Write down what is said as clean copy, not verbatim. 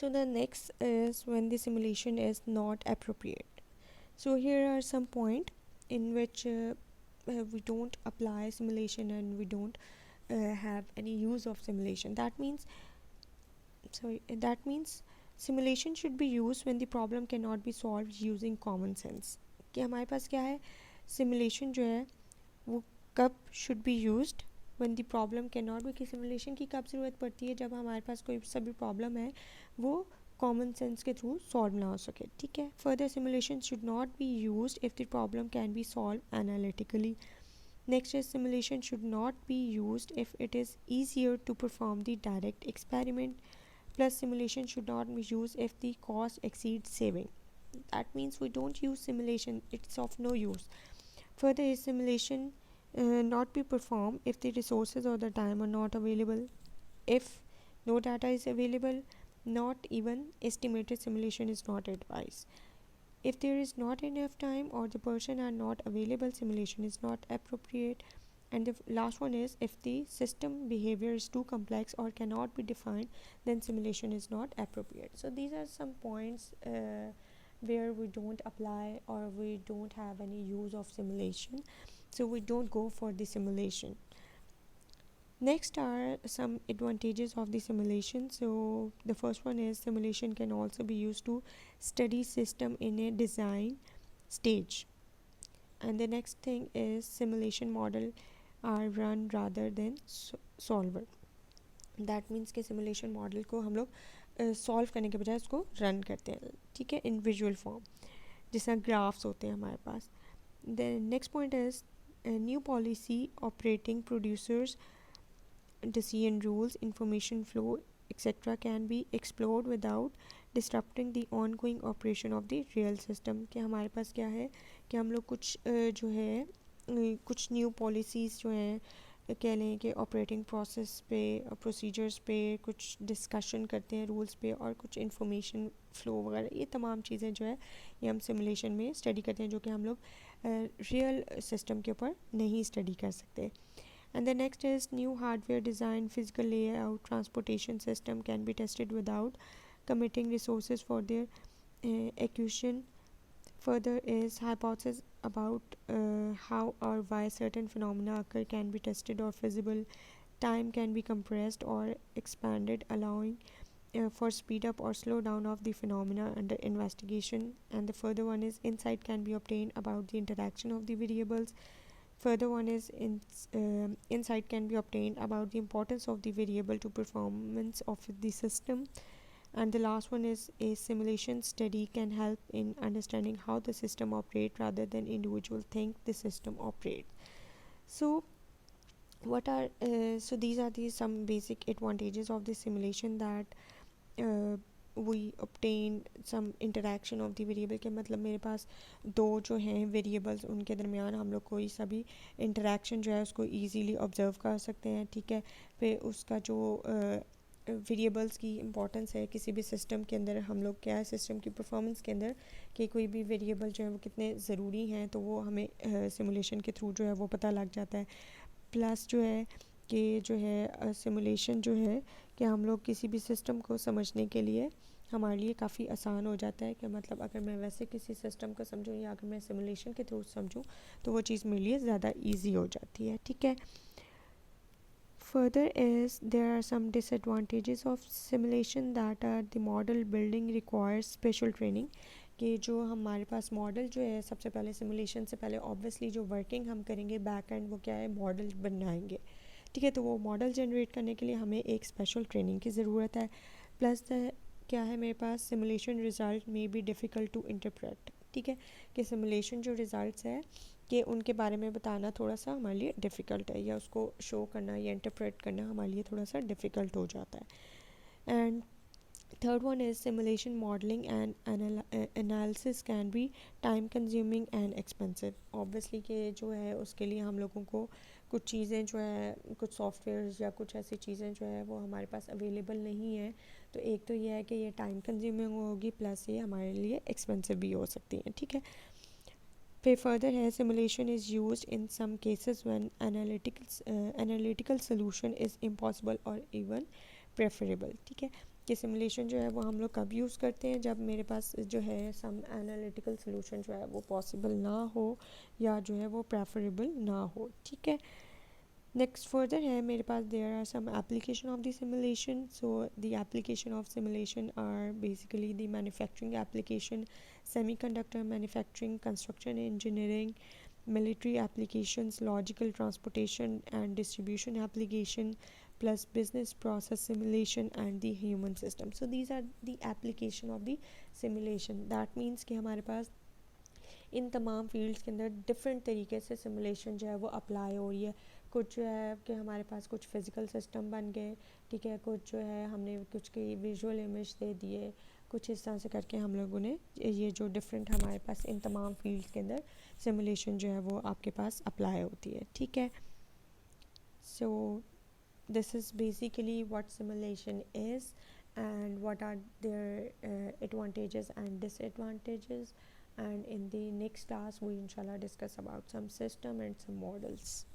So the next is when the simulation is not appropriate. So here are some point in which we don't apply simulation and we don't have any use of simulation. That means simulation should be used when the problem cannot be solved using common sense. कि हमारे पास क्या है, simulation जो है वो कब should be used when the problem cannot be, कि simulation की कब ज़रूरत पड़ती है, जब हमारे पास कोई सा भी problem है वो common sense के थ्रू सॉल्व ना हो सके. ठीक है. Further, simulation should not be used if the problem can be solved analytically. Next is simulation should not be used if it is easier to perform the direct experiment. Plus, simulation should not be used if the cost exceeds saving. That means we don't use simulation, it's of no use. Further, is simulation not be performed if the resources or the time are not available. If no data is available, not even estimated simulation is not advised. If there is not enough time or the person are not available, simulation is not appropriate. And the last one is if the system behavior is too complex or cannot be defined, then simulation is not appropriate. So these are some points where we don't apply or we don't have any use of simulation, so we don't go for the simulation. Next are some advantages of the simulation. So the first one is simulation can also be used to study system in a design stage. And the next thing is simulation model are run rather than solver. That means के simulation model को हम लोग solve करने के बजाय उसको run करते हैं. ठीक है, इन विजुअल फॉर्म, जिस तरह ग्राफ्स होते हैं हमारे पास. The next point is new policy operating producers decision rules, information flow, etc. can be explored without disrupting the ongoing operation of the real system. कि हमारे पास क्या है कि हम लोग कुछ जो है कुछ न्यू पॉलिसीज़ जो हैं कह लें कि ऑपरेटिंग प्रोसेस पे, प्रोसीजर्स पे कुछ डिस्कशन करते हैं, रूल्स पे, और कुछ इंफॉर्मेशन फ़्लो वगैरह, ये तमाम चीज़ें जो है ये हम सिमुलेशन में स्टडी करते हैं, जो कि हम लोग रियल सिस्टम के ऊपर नहीं स्टडी कर सकते. And the next is new hardware design, physical layout, transportation system can be tested without committing resources for their execution. Further is hypothesis about how or why certain phenomena occur can be tested or feasible. Time can be compressed or expanded, allowing for speed up or slow down of the phenomena under investigation. And the further one is insight can be obtained about the interaction of the variables. Further one is insight can be obtained about the importance of the variable to performance of the system. And the last one is a simulation study can help in understanding how the system operates rather than individual think the system operates. So what are so these are the some basic advantages of the simulation, that we obtain some interaction of the variable. के मतलब मेरे पास दो जो हैं variables, उनके दरमियान हम लोग कोई सा भी इंटरेक्शन जो है उसको इजीली ऑब्जर्व कर सकते हैं. ठीक है, फिर उसका जो वेरिएबल्स की इंपॉर्टेंस है किसी भी सिस्टम के अंदर, हम लोग क्या है सिस्टम की परफॉर्मेंस के अंदर कि कोई भी वेरिएबल जो है वो कितने ज़रूरी हैं, तो वो हमें सिमुलेशन के थ्रू जो है वो पता लग जाता है. प्लस जो है कि जो है सिमुलेशन जो है कि हम लोग किसी भी सिस्टम को समझने के लिए हमारे लिए काफ़ी आसान हो जाता है. कि मतलब अगर मैं वैसे किसी सिस्टम को समझूं या अगर मैं सिमुलेशन के थ्रू समझूं तो वो चीज़ मेरे लिए ज़्यादा ईजी हो जाती है. ठीक है. Further is there are some disadvantages of simulation, that are the model building requires special training. कि जो हमारे पास मॉडल जो है सबसे पहले सिमुलेशन से पहले ऑब्वियसली जो वर्किंग हम करेंगे बैक एंड वो क्या है मॉडल बनाएंगे. ठीक है, तो वो मॉडल जनरेट करने के लिए हमें एक स्पेशल ट्रेनिंग की ज़रूरत है. प्लस क्या है मेरे पास सिमुलेशन रिज़ल्ट में भी डिफ़िकल्ट टू इंटरप्रेट. ठीक है, कि सिमुलेशन जो रिज़ल्ट्स है कि उनके बारे में बताना थोड़ा सा हमारे लिए डिफ़िकल्ट है, या उसको शो करना या इंटरप्रेट करना हमारे लिए थोड़ा सा डिफ़िकल्ट हो जाता है. And third one is simulation modeling and analysis can be time consuming and expensive. obviously कि जो है उसके लिए हम लोगों को कुछ चीज़ें जो है कुछ सॉफ्टवेयर्स या कुछ ऐसी चीज़ें जो है वो हमारे पास अवेलेबल नहीं है. तो एक तो ये है कि ये टाइम कंज्यूमिंग होगी, प्लस ये हमारे लिए एक्सपेंसिव भी हो सकती है. ठीक है. फिर फर्दर है simulation is used in some cases when analytical solution is impossible और इवन प्रेफरेबल. ठीक है, कि सिमुलेशन जो है वो हम लोग कब यूज़ करते हैं, जब मेरे पास जो है सम एनालिटिकल सोल्यूशन जो है वो पॉसिबल ना हो या जो है वो प्रेफरेबल ना हो, ठीक है। नेक्स्ट फर्दर है मेरे पास, there are some application of the simulation. So the application of simulation are basically the manufacturing application, semiconductor manufacturing, construction engineering, military applications, logical transportation and distribution application, plus business process simulation and the human system. So these are the application of the simulation. That means कि हमारे पास इन तमाम fields के अंदर different तरीके से simulation जो है वो अप्लाई हो रही है। कुछ जो है कि हमारे पास कुछ फिज़िकल सिस्टम बन गए, ठीक है, कुछ जो है हमने कुछ की विजुअल इमेज दे दिए, कुछ इस तरह से करके हम लोगों ने ये जो डिफरेंट हमारे पास इन तमाम फील्ड्स के अंदर सिमुलेशन जो है वो आपके पास अप्लाई होती है, ठीक है। So this is basically what simulation is and what are their advantages and disadvantages, and in the next class we inshallah discuss about some system and some models.